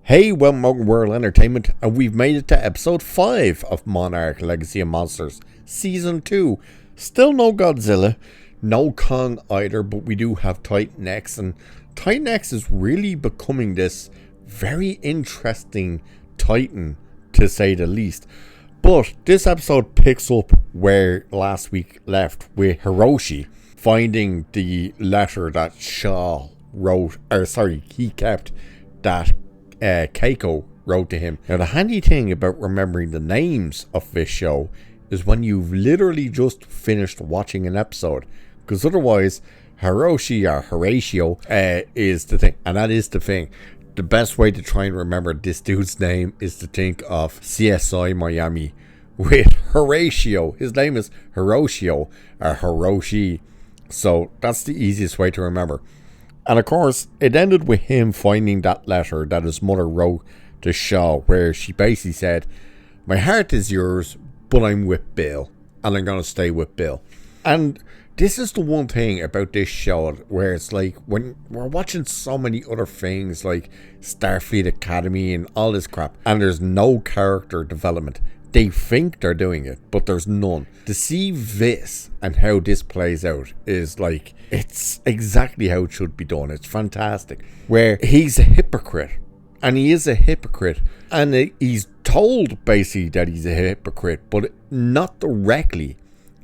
Hey, welcome to World Entertainment, and we've made it to episode 5 of Monarch Legacy of Monsters, Season 2. Still no Godzilla, no Kong either, but we do have Titan X, and Titan X is really becoming this very interesting Titan, to say the least. But this episode picks up where last week left, with Hiroshi finding the letter that he kept, that Keiko wrote to him. Now, the handy thing about remembering the names of this show is when you've literally just finished watching an episode, because otherwise Hiroshi or Horatio is the thing, and that is the thing. The best way to try and remember this dude's name is to think of CSI Miami with Horatio. His name is Hiroshi or Hiroshi, so that's the easiest way to remember. And of course, it ended with him finding that letter that his mother wrote to Shaw, where she basically said, "My heart is yours, but I'm with Bill, and I'm going to stay with Bill." And this is the one thing about this show, where it's like, when we're watching so many other things like Starfleet Academy and all this crap, and there's no character development. They think they're doing it, but there's none. To see this and how this plays out is like, it's exactly how it should be done. It's fantastic. Where he's a hypocrite, and he is a hypocrite, and he's told basically that he's a hypocrite, but not directly.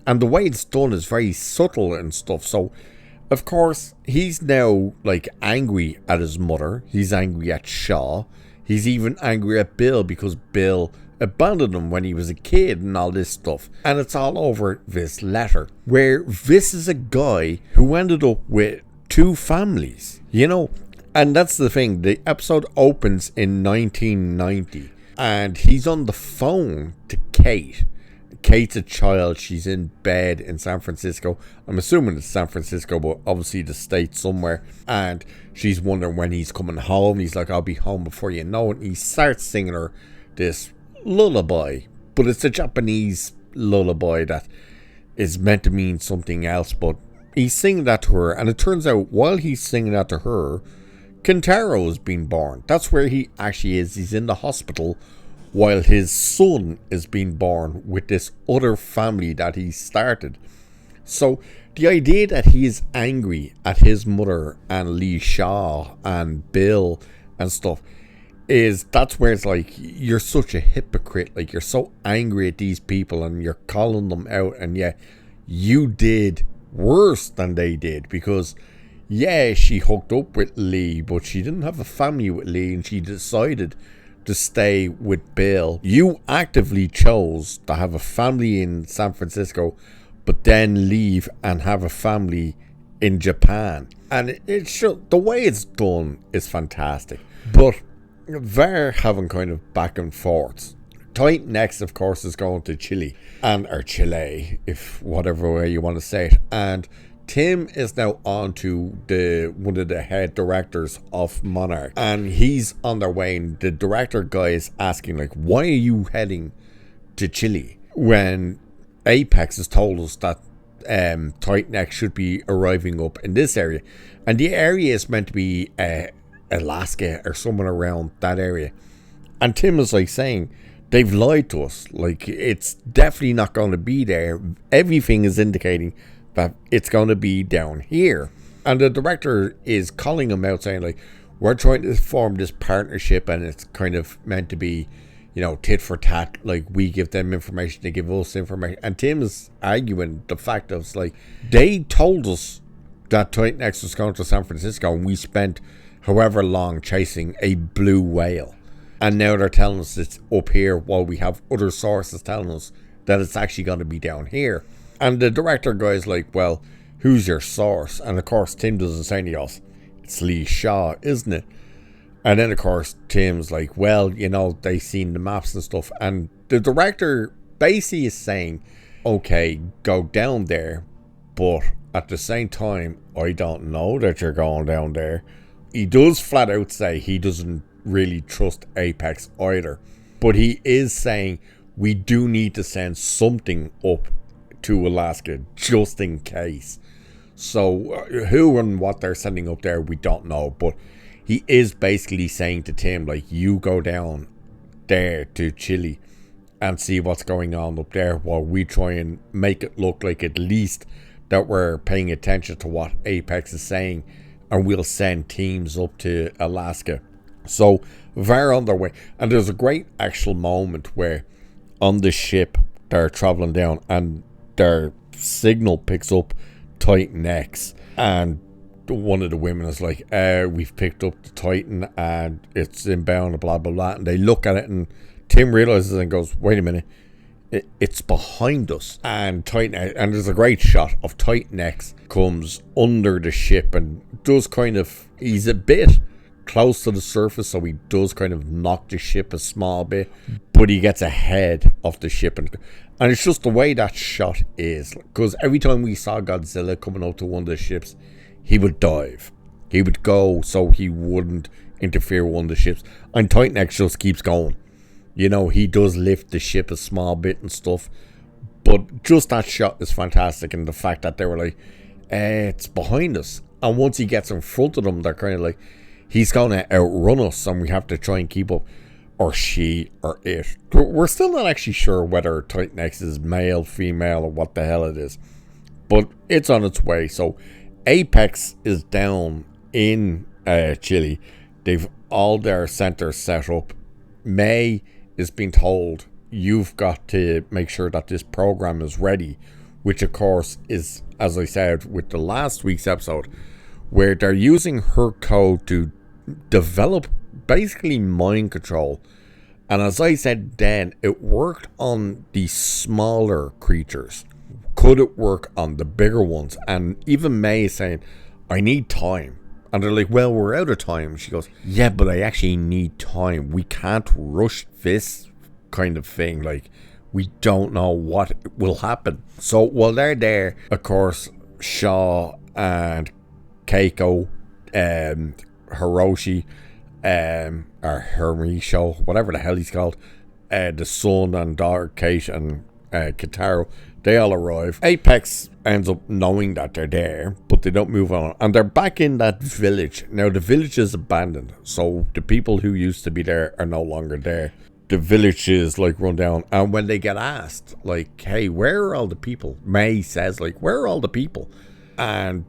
And the way it's done is very subtle and stuff. So, of course, he's now like angry at his mother. He's angry at Shaw. He's even angry at Bill because Bill abandoned him when he was a kid and all this stuff. And it's all over this letter, where this is a guy who ended up with 2 families, you know. And that's the thing. The episode opens in 1990, and he's on the phone to Kate. Kate's a child. She's in bed in San Francisco. I'm assuming it's San Francisco, but obviously the States somewhere. And she's wondering when he's coming home. He's like, "I'll be home before you know it." And he starts singing her this lullaby, but it's a Japanese lullaby that is meant to mean something else. But he's singing that to her, and it turns out while he's singing that to her, Kentaro has been born. That's where he actually is. He's in the hospital while his son is being born with this other family that he started. So the idea that he is angry at his mother and Lee Shaw and Bill and stuff, that's where it's like, you're such a hypocrite. Like, you're so angry at these people and you're calling them out, and yet you did worse than they did, because yeah, she hooked up with Lee, but she didn't have a family with Lee, and she decided to stay with Bill. You actively chose to have a family in San Francisco, but then leave and have a family in Japan. And the way it's done is fantastic. But they're having kind of back and forths. Titan X, of course, is going to Chile, or Chile, if whatever way you want to say it. And Tim is now on to one of the head directors of Monarch, and he's on their way, and the director guy is asking, like, why are you heading to Chile when Apex has told us that Titan X should be arriving up in this area, and the area is meant to be Alaska or somewhere around that area. And Tim is like saying, they've lied to us, like, it's definitely not going to be there. Everything is indicating that it's going to be down here. And the director is calling him out, saying, like, we're trying to form this partnership, and it's kind of meant to be, you know, tit for tat. Like, we give them information, they give us information. And Tim is arguing the fact of, like, they told us that Titan X was going to San Francisco, and we spent however long chasing a blue whale, and now they're telling us it's up here, while we have other sources telling us that it's actually going to be down here. And the director guy's like, well, who's your source? And of course Tim doesn't say anything else. It's Lee Shaw, isn't it? And then of course Tim's like, well, you know, they seen the maps and stuff. And the director basically is saying, okay, go down there, but at the same time, I don't know that you're going down there. He does flat out say he doesn't really trust Apex either, but he is saying we do need to send something up to Alaska just in case. So who and what they're sending up there, we don't know, but he is basically saying to Tim, like, you go down there to Chile and see what's going on up there while we try and make it look like at least that we're paying attention to what Apex is saying, and we'll send teams up to Alaska. So they're on their way, and there's a great actual moment where on the ship they're traveling down and their signal picks up Titan X, and one of the women is like, we've picked up the Titan and it's inbound, blah blah blah, and they look at it and Tim realizes and goes, wait a minute, it's behind us. And there's a great shot of Titan X comes under the ship and does kind of, he's a bit close to the surface, so he does kind of knock the ship a small bit, but he gets ahead of the ship, and it's just the way that shot is, because every time we saw Godzilla coming up to one of the ships, he would dive, he would go so he wouldn't interfere with one of the ships, and Titan X just keeps going. You know, he does lift the ship a small bit and stuff, but just that shot is fantastic, and the fact that they were like, it's behind us, and once he gets in front of them, they're kind of like, he's going to outrun us and we have to try and keep up, or she, or it. We're still not actually sure whether Titan X is male, female, or what the hell it is, but it's on its way. So Apex is down in Chile. They've all their centers set up. May is being told, you've got to make sure that this program is ready, which of course is, as I said with the last week's episode, where they're using her code to develop basically mind control. And as I said then, it worked on the smaller creatures. Could it work on the bigger ones? And even May is saying, I need time. And they're like, well, we're out of time. She goes, yeah, but I actually need time. We can't rush this kind of thing. Like, we don't know what will happen. So while they're there, of course, Shaw and Keiko, Hiroshi, or Hiroshi, whatever the hell he's called, the son and daughter, Kate and Kitaro, they all arrive. Apex ends up knowing that they're there, but they don't move on. And they're back in that village. Now, the village is abandoned, so the people who used to be there are no longer there. The village is, like, run down. And when they get asked, like, hey, where are all the people? May says, like, where are all the people? And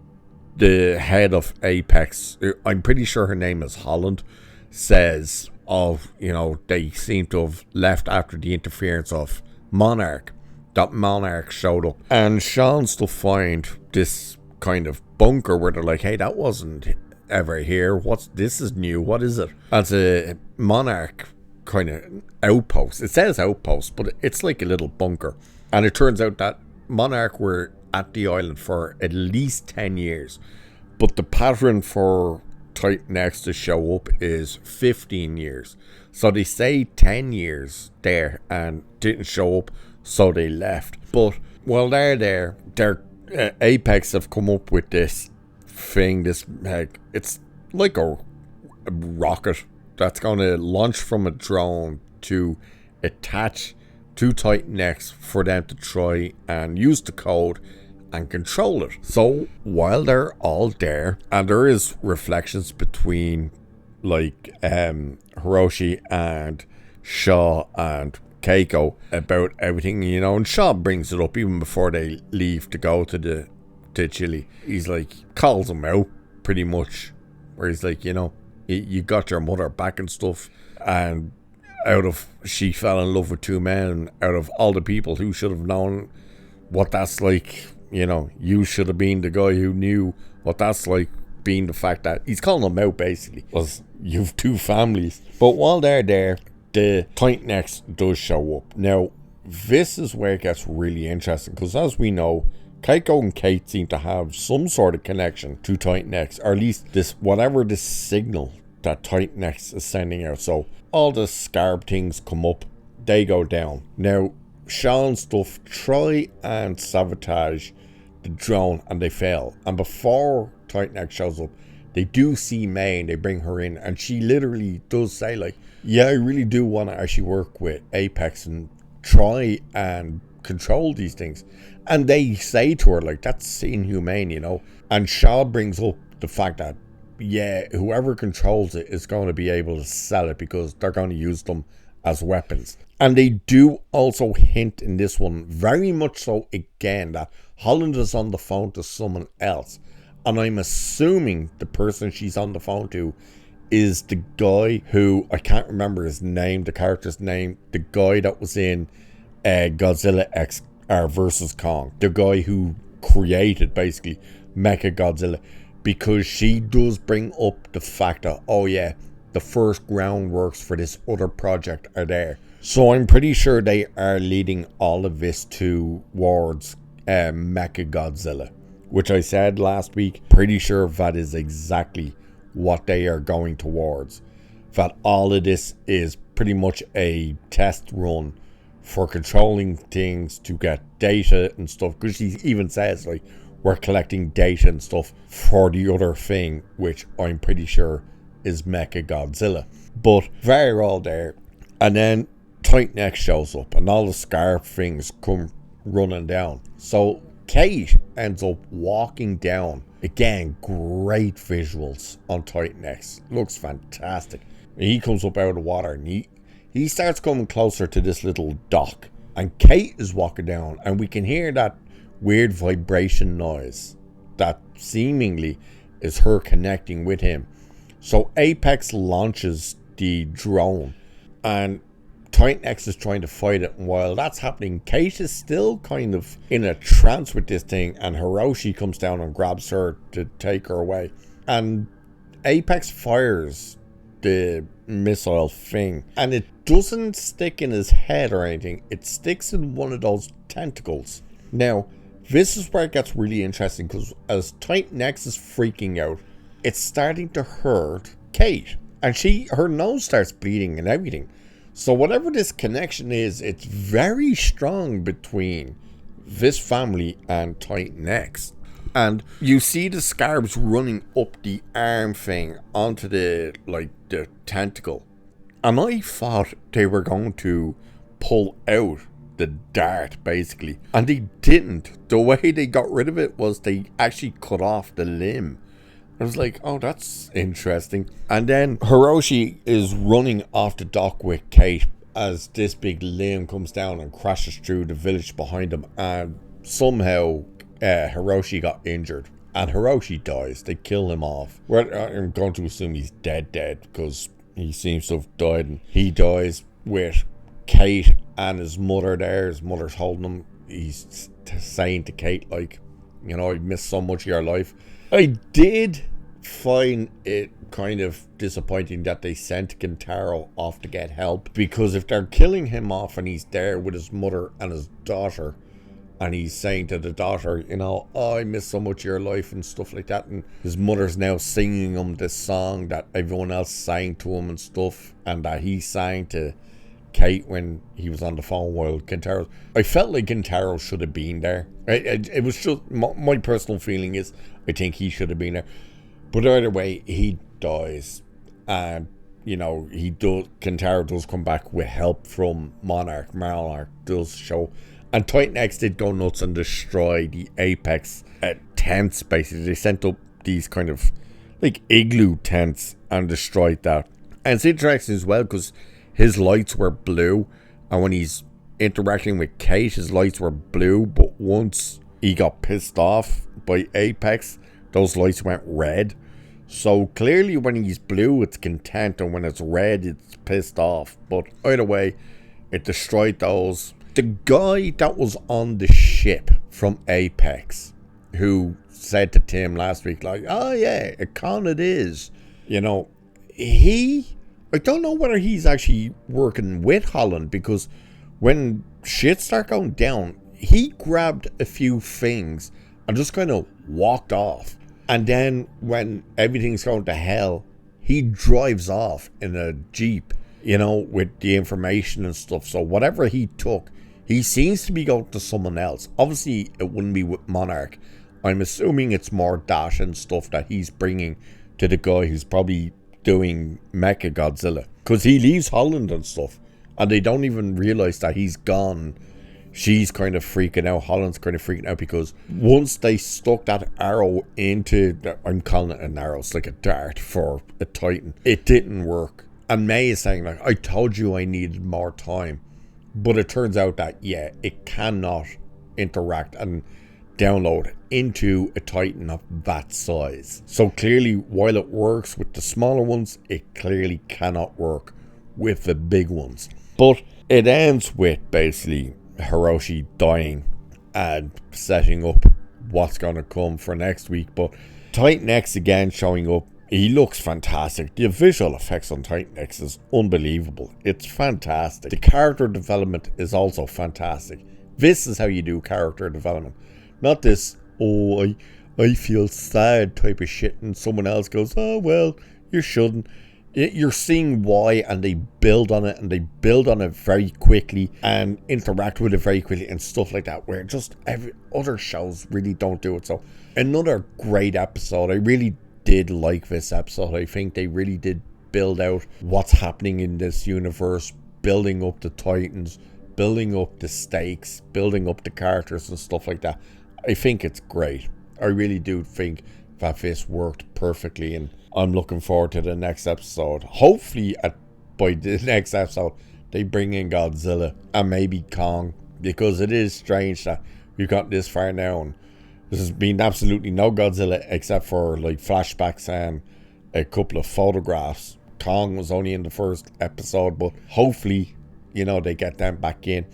the head of Apex, I'm pretty sure her name is Holland, says, they seem to have left after the interference of Monarch. That Monarch showed up. And Sean's to find this kind of bunker where they're like, hey, that wasn't ever here. This is new. What is it? It's a Monarch kind of outpost. It says outpost, but it's like a little bunker. And it turns out that Monarch were at the island for at least 10 years. But the pattern for Titan X to show up is 15 years. So they say 10 years there and didn't show up, so they left. But while they're there, their Apex have come up with this thing, it's like a rocket that's going to launch from a drone to attach to Titan X for them to try and use the code and control it. So while they're all there, and there is reflections between like Hiroshi and Shaw and Keiko about everything, and Shaw brings it up even before they leave to go to Chile. He's like, calls them out pretty much, where he's like, you got your mother back and stuff, and she fell in love with two men, out of all the people who should have known what that's like, you should have been the guy who knew what that's like, being the fact that he's calling them out basically, because you've two families. But while they're there, the Titan X does show up. Now, this is where it gets really interesting, because as we know, Keiko and Kate seem to have some sort of connection to Titan X, or at least whatever this signal that Titan X is sending out. So all the Scarab things come up, they go down. Now, Sean stuff try and sabotage the drone, and they fail. And before Titan X shows up, they do see May and they bring her in, and she literally does say like, yeah, I really do want to actually work with Apex and try and control these things. And they say to her like, that's inhumane, And Shaw brings up the fact that yeah, whoever controls it is going to be able to sell it because they're going to use them as weapons. And they do also hint in this one, very much so again, that Holland is on the phone to someone else. And I'm assuming the person she's on the phone to is the guy who, I can't remember his name, the character's name, the guy that was in Godzilla X versus Kong. The guy who created, basically, Mecha Godzilla. Because she does bring up the fact that, oh yeah, the first groundworks for this other project are there. So I'm pretty sure they are leading all of this towards Mecha Godzilla. Which I said last week, pretty sure that is exactly what they are going towards. That all of this is pretty much a test run for controlling things to get data and stuff. Because she even says, like, we're collecting data and stuff for the other thing, which I'm pretty sure is Mecha Godzilla. But they're all there. And then Titan X shows up and all the scarf things come running down. So Kate ends up walking down. Again, great visuals on Titan X. Looks fantastic. He comes up out of the water and he starts coming closer to this little dock. And Kate is walking down and we can hear that weird vibration noise that seemingly is her connecting with him. So Apex launches the drone and Titan X is trying to fight it, and while that's happening, Kate is still kind of in a trance with this thing, and Hiroshi comes down and grabs her to take her away. And Apex fires the missile thing, and it doesn't stick in his head or anything, it sticks in one of those tentacles. Now, this is where it gets really interesting, because as Titan X is freaking out, it's starting to hurt Kate. And her nose starts bleeding and everything. So whatever this connection is, it's very strong between this family and Titan X. And you see the scabs running up the arm thing onto the tentacle. And I thought they were going to pull out the dart, basically. And they didn't. The way they got rid of it was they actually cut off the limb. I was like, oh, that's interesting. And then Hiroshi is running off the dock with Kate as this big limb comes down and crashes through the village behind him. And somehow Hiroshi got injured. And Hiroshi dies. They kill him off. I'm going to assume he's dead because he seems to have died. And he dies with Kate and his mother there. His mother's holding him. He's saying to Kate, like, you know, I missed so much of your life. I did find it kind of disappointing that they sent Kentaro off to get help, because if they're killing him off and he's there with his mother and his daughter and he's saying to the daughter, you know, oh, I miss so much of your life and stuff like that, and his mother's now singing him this song that everyone else sang to him and stuff, and that he sang to Kate when he was on the phone while Kentaro... I felt like Kentaro should have been there. It was just... My personal feeling is I think he should have been there. But either way, he dies. And, you know, Kentaro does come back with help from Monarch. Monarch does show. And Titan X did go nuts and destroy the Apex tents, basically. They sent up these kind of, like, igloo tents and destroyed that. And it's interesting as well, because his lights were blue, and when he's interacting with Kate, his lights were blue, but once he got pissed off by Apex, those lights went red. So clearly when he's blue, it's content, and when it's red, it's pissed off. But either way, it destroyed those. The guy that was on the ship from Apex, who said to Tim last week, like, oh yeah, a con it is, you know, I don't know whether he's actually working with Holland, because when shit started going down, he grabbed a few things and just kind of walked off. And then when everything's going to hell, he drives off in a Jeep, you know, with the information and stuff. So whatever he took, he seems to be going to someone else. Obviously, it wouldn't be with Monarch. I'm assuming it's more dash and stuff that he's bringing to the guy who's probably doing Mecha Godzilla, because he leaves Holland and stuff, and they don't even realize that he's gone she's kind of freaking out. Holland's kind of freaking out because once they stuck that arrow into, I'm calling it an arrow, it's like a dart for a Titan, it didn't work. And May is saying, like, I told you I needed more time. But it turns out that, yeah, it cannot interact and download into a Titan of that size. So clearly, while it works with the smaller ones, it clearly cannot work with the big ones. But it ends with basically Hiroshi dying and setting up what's going to come for next week. But Titan X again showing up. He looks fantastic. The visual effects on Titan X is unbelievable. It's fantastic. The character development is also fantastic. This is how you do character development. Not this, oh, I feel sad type of shit, and someone else goes, oh, well, you shouldn't. You're seeing why, and they build on it, and they build on it very quickly and interact with it very quickly and stuff like that, where just every other shows really don't do it. So another great episode. I really did like this episode. I think they really did build out what's happening in this universe, building up the Titans, building up the stakes, building up the characters and stuff like that. I think it's great. I really do think that this worked perfectly, and I'm looking forward to the next episode. Hopefully by the next episode they bring in Godzilla and maybe Kong, because it is strange that we've got this far now and there's been absolutely no Godzilla except for like flashbacks and a couple of photographs. Kong was only in the first episode, but hopefully, you know, they get them back in.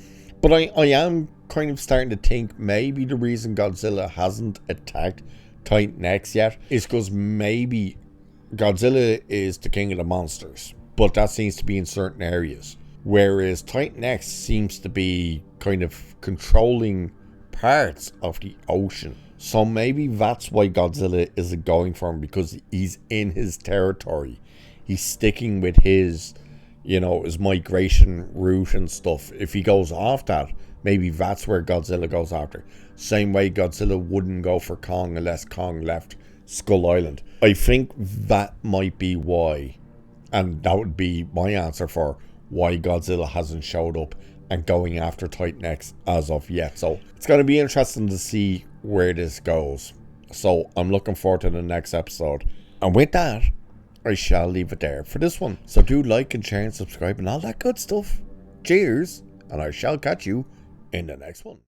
But I am kind of starting to think maybe the reason Godzilla hasn't attacked Titan X yet is because maybe Godzilla is the king of the monsters, but that seems to be in certain areas, whereas Titan X seems to be kind of controlling parts of the ocean. So maybe that's why Godzilla isn't going for him, because he's in his territory. He's sticking with his, you know, his migration route and stuff. If he goes off that, maybe that's where Godzilla goes after. Same way Godzilla wouldn't go for Kong unless Kong left Skull Island. I think that might be why, and that would be my answer for why Godzilla hasn't showed up and going after Titan X as of yet. So it's going to be interesting to see where this goes. So I'm looking forward to the next episode. And with that, I shall leave it there for this one. So do like and share and subscribe and all that good stuff. Cheers, and I shall catch you in the next one.